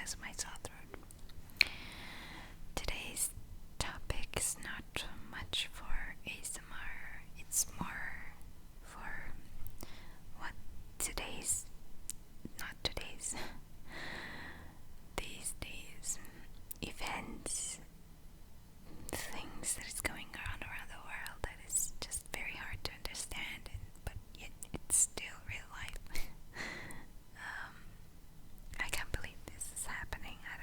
as my sore throat. Today's topic is not much for ASMR, it's more for what these days, events, things that is going on around the world that is just very hard to understand, but yet it's still real life. I can't believe this is happening. I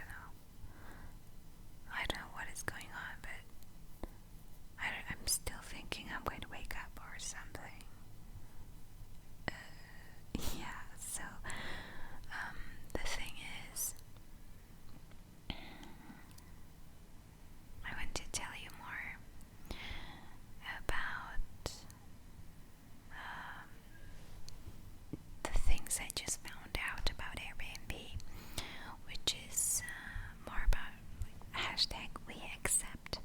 don't know what is going on, but I'm still thinking I'm going to wake up or something. So the thing is, I want to tell you more about the things I just found out about Airbnb, which is more about #WeAccept.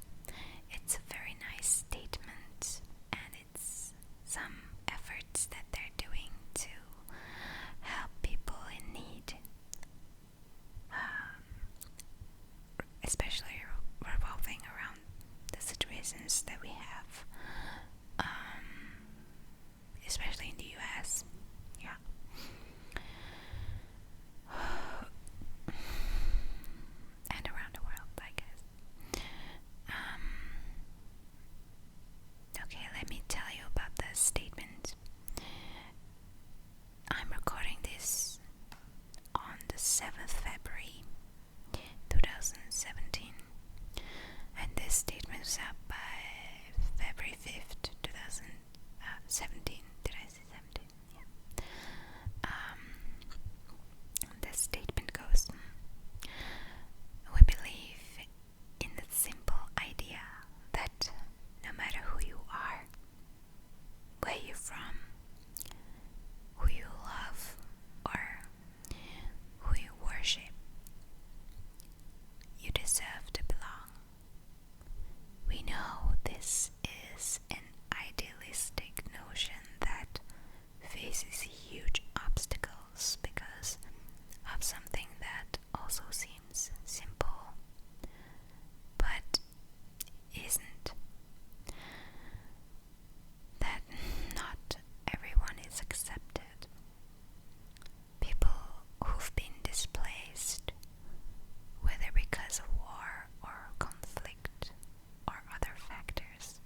It's a very nice statement, and it's some efforts that they're doing to help people in need, especially revolving around the situations that we have, especially in the US. Yeah. And around the world, I guess. Okay, let me tell you about the statement. I'm recording this on the 7th February 2017, and this statement was up by February 5th, 2017. Did I say 17? Yeah. The statement goes, we believe in the simple idea that no matter who you are, where you're from, who you love, or who you worship, you deserve to belong. We know this is an idealistic notion that faces huge obstacles because of something that also seems simple, but isn't. That not everyone is accepted. People who've been displaced, whether because of war or conflict or other factors,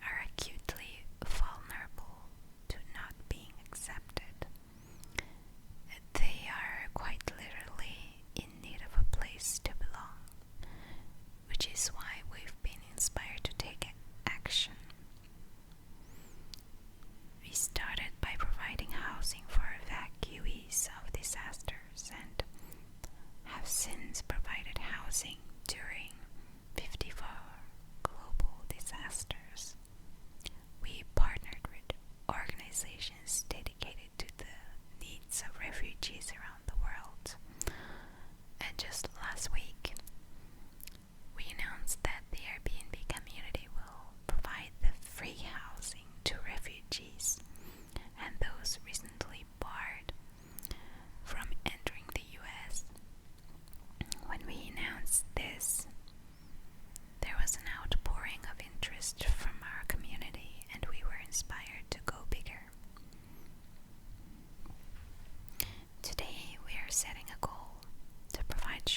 are acutely vulnerable to not being accepted. They are quite literally in need of a place to belong, which is why we've been inspired to take action. We started by providing housing for evacuees of disasters and have since provided housing during 54 global disasters. We partnered with organizations dedicated to the needs of refugees around the world. And just last week, we announced that the Airbnb community will provide the free housing to refugees and those recently barred from entering the US. When we announced this, there was an outpouring of interest from our community, and we were inspired to go bigger. Today, we are setting a goal to provide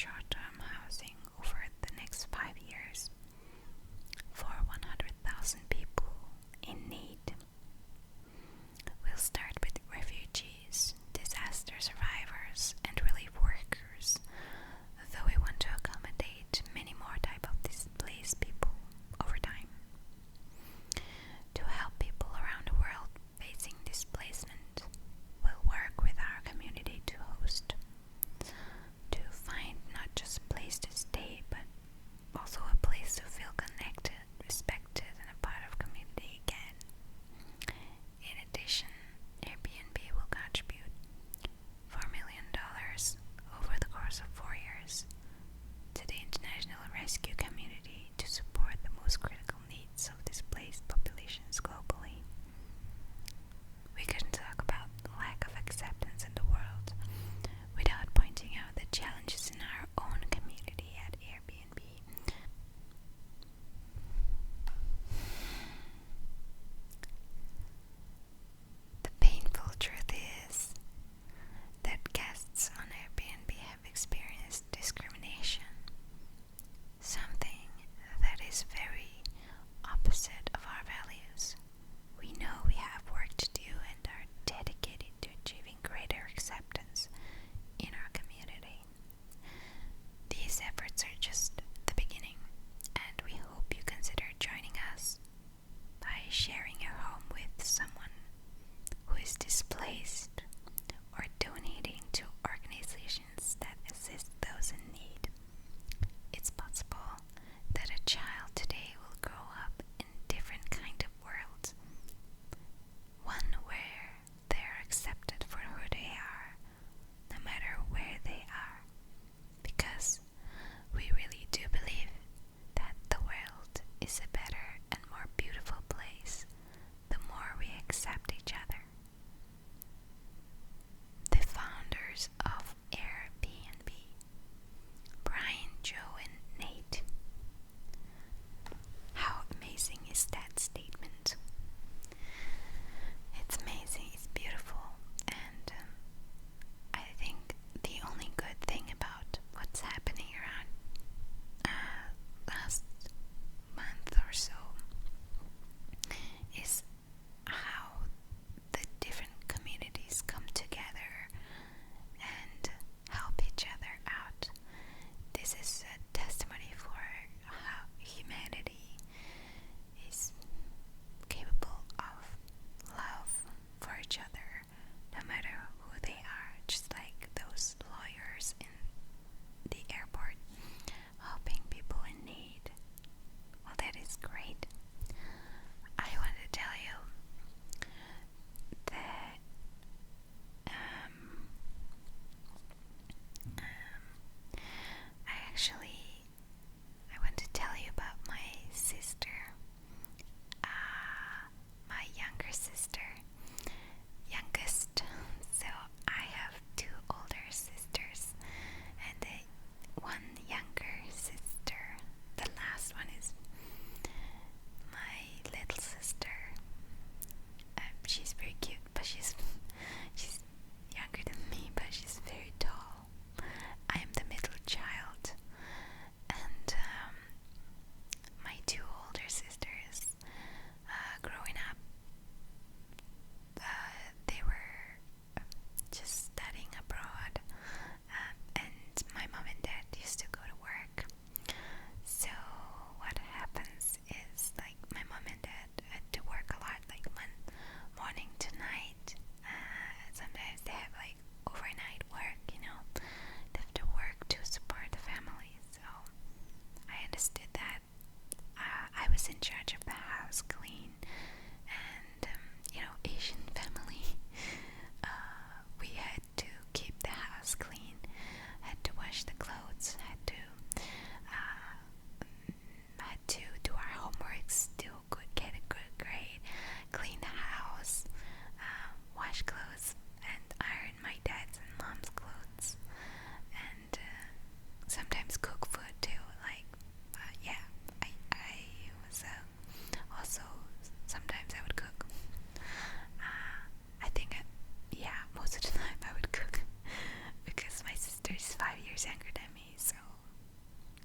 years younger than me, so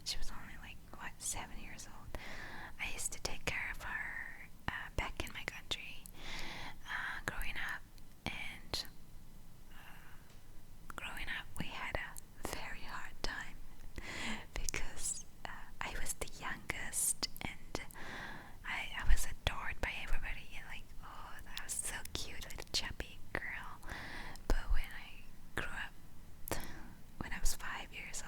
she was only like, what, 7 years old. I used to take care of her back in my country growing up, and growing up we had a very hard time because I was the youngest, and I was adored by everybody. Like, oh, that was so cute, little chubby girl. But when I grew up, when I was 5 years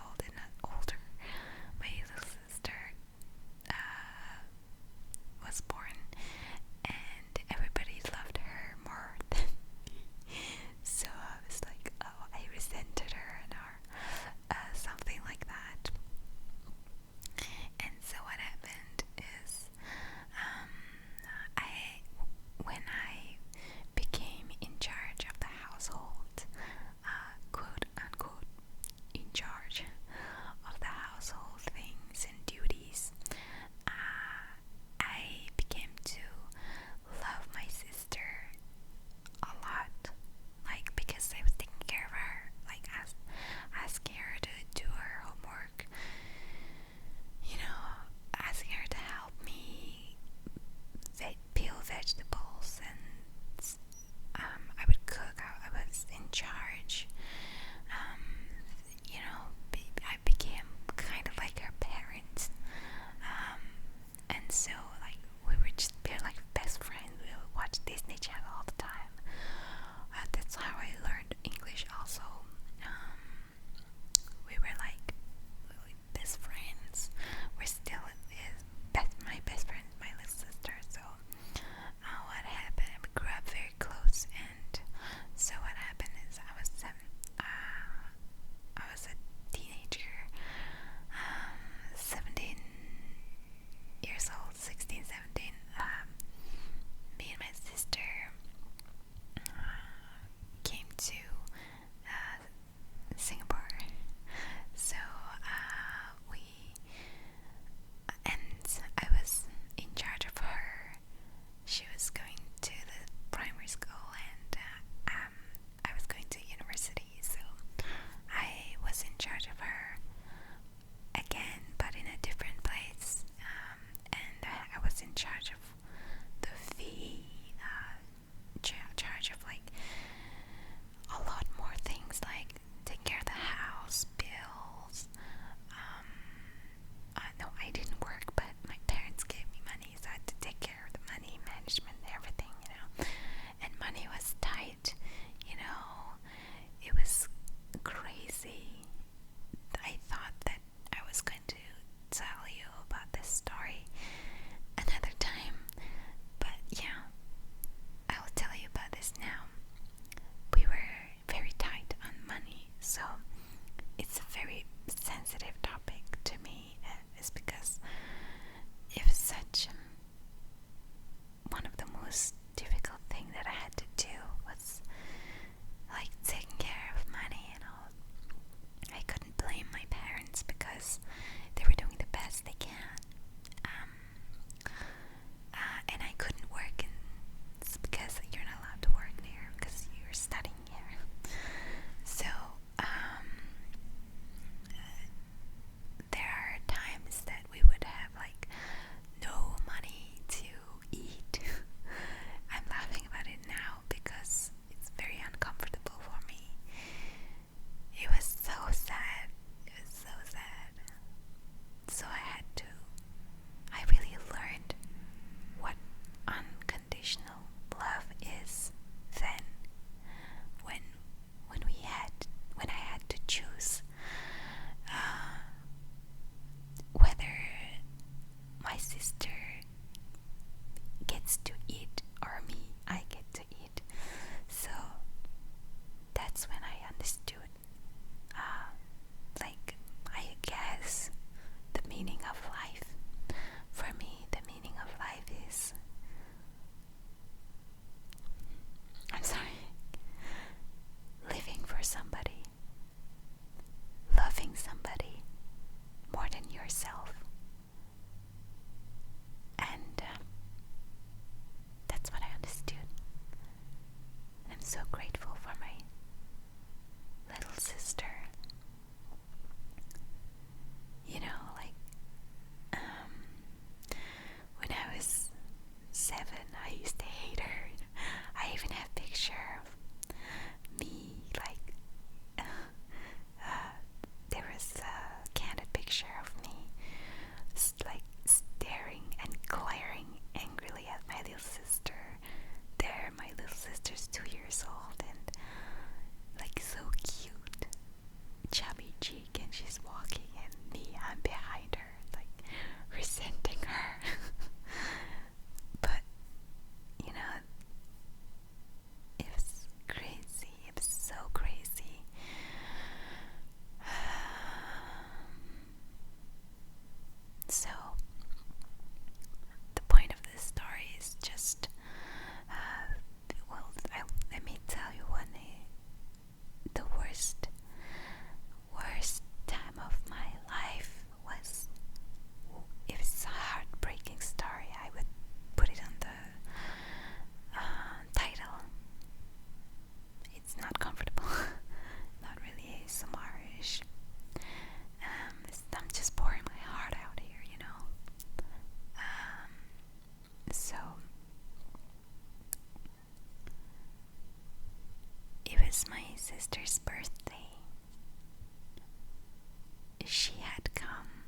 she had come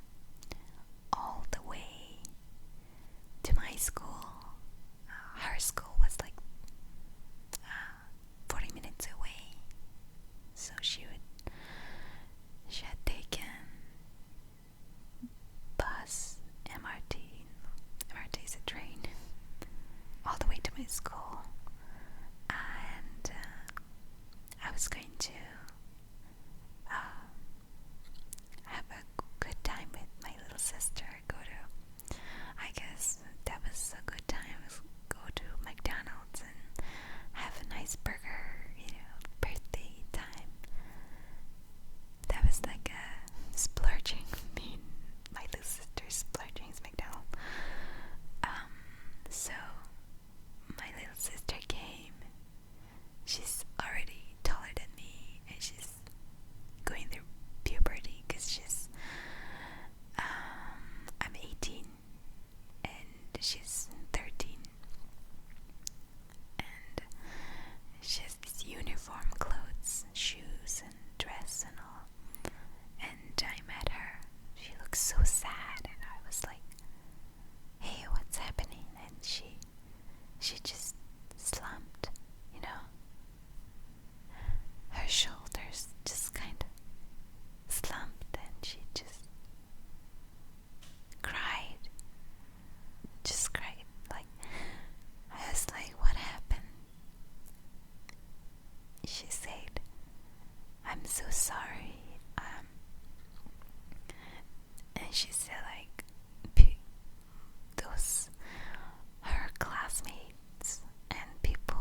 all the way to my school. Her school was like 40 minutes away, so she had taken bus, MRT is a train, all the way to my school, and I was going to have a good time with my little sister. I guess that was a good time. Go to McDonald's and have a nice burger, birthday time. That was like a splurging. My little sister splurging is McDonald's. So my little sister came. She's already taller than me, and she's going through puberty because I'm 18 and she's 13, and she has these uniform clothes, shoes and dress and all. And I met her. She looked so sad, and I was like, "Hey, what's happening?" And she just slumped, her shoulders just kind of slumped, and she just cried. Like, I was like, "What happened?" She said, "I'm so sorry." And she said, like, those her classmates and people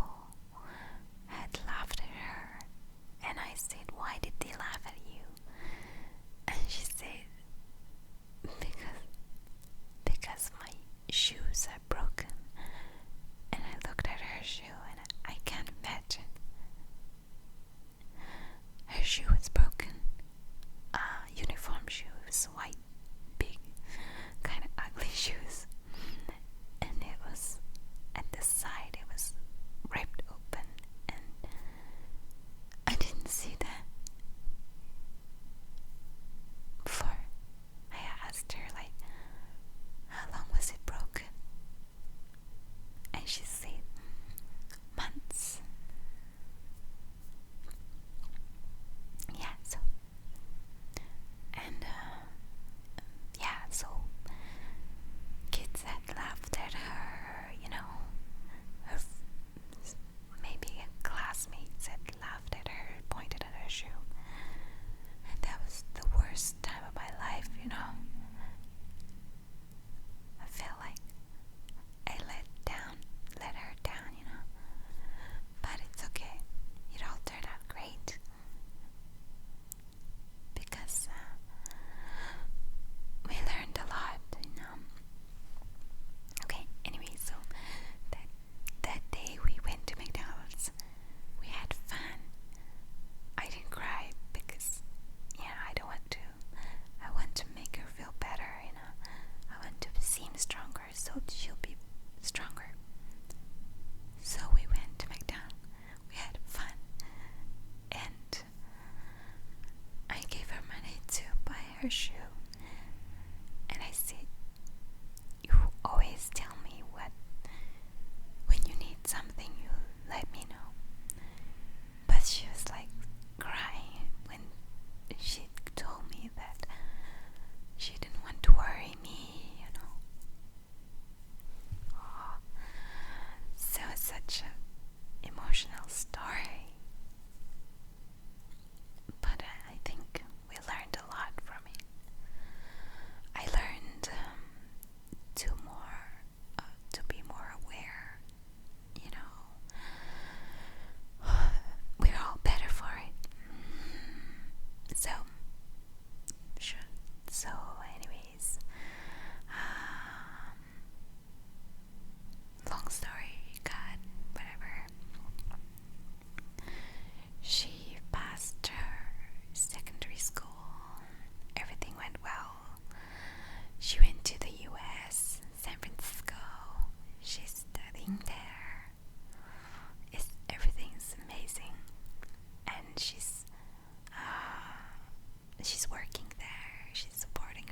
had laughed at her. And I said, "Why did they laugh at you?" And she said, because my shoes are broken. And I looked at her shoe, and I can't imagine. Her shoe was broken. Uniform shoes, white, big, kind of ugly shoes. And it was, at the side, it was ripped open. And I didn't see that before. I asked her, like, how long was it broken? And she said, months. Yeah, so kids had laughed at her, maybe classmates had laughed at her, pointed at her shoe. And that was the worst time of my life, I felt like I let her down, but it's okay. It all turned out great. Because we learned a lot, Okay, anyway, so that day we went to McDonald's. We had fun. I didn't cry because, I don't want to. I want to make her feel better, I want to seem stronger so she'll be stronger. So we went to McDonald's. We had fun. And I gave her money to buy her shoe. And I said, "You always tell me when you need something, you let me know." But she was like crying when she told me that she didn't want to worry me, Oh, so it's such an emotional story. But I think we learned a lot from it.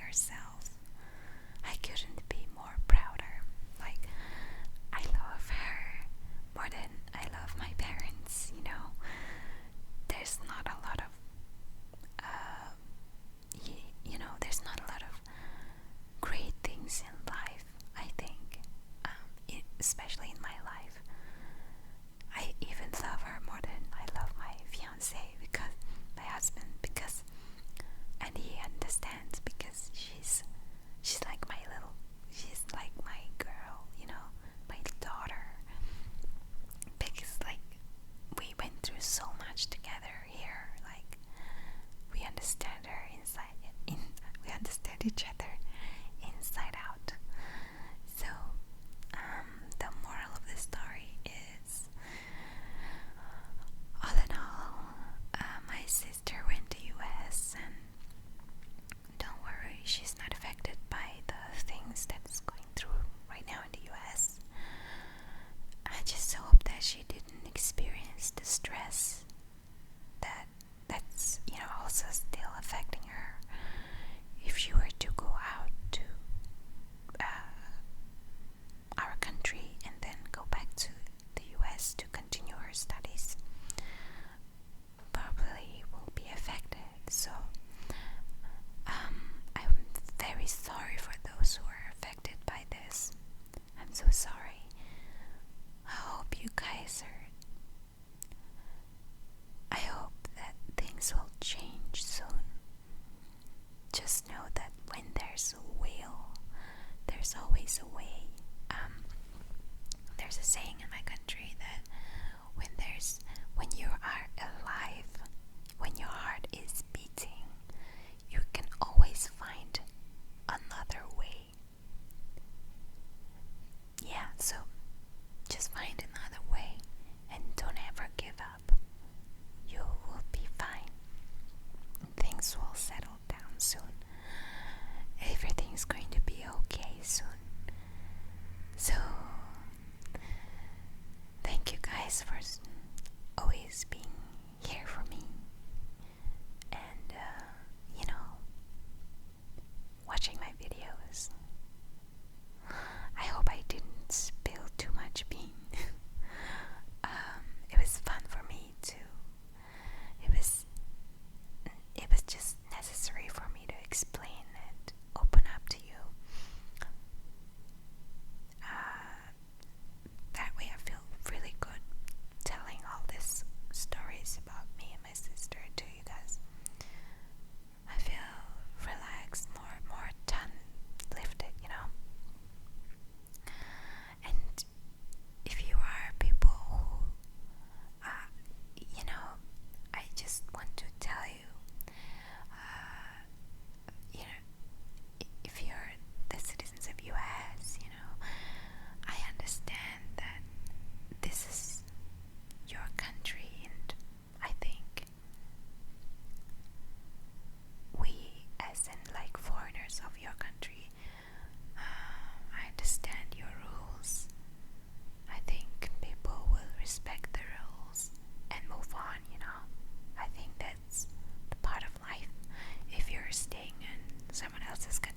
herself. I couldn't be more prouder. Like, I love her more than I love my parents, you know. There's not a lot of, there's not a lot of great things in life, I think, especially in my life. I even love her more than I love my fiance, because my husband, because, and he understands, because she's like my girl, you know, my daughter, because like we went through so much together here. Like, we understand we understand each other inside out. So the moral of the story is, all in all, my sister went to US, and don't worry, she's not affected by the things that's going through right now in the US. I just hope that she didn't experience the stress that's also still affecting her if she were to go out to our country and then go back to the US to continue her studies. Probably will be affected. So I'm very sorry for those who are affected by this. I'm so sorry. I hope you guys I hope that things will change soon. Just know that when there's a will, there's always a way. There's a saying in my country that when you are alive, when your heart is beating, you can always find another way. Yeah, so just find another way and don't ever give up. You will be fine. Things will settle down soon. Everything's going to be okay soon. So, thank you guys for always being here for me, and watching my videos. I hope I didn't spill too much bean. It was fun for me too. It was just necessary for me to explain and open up to you. That way I feel really good telling all these stories about me and my sister to you guys. I feel relaxed, more done, lifted, And if you are people who, I just want to tell you, if you're the citizens of US, I understand that this is your country, and I think we, as in like foreigners of your country, I understand your rules. I think people will respect the rules and move on, I think that's the part of life. If you're staying in someone else's country,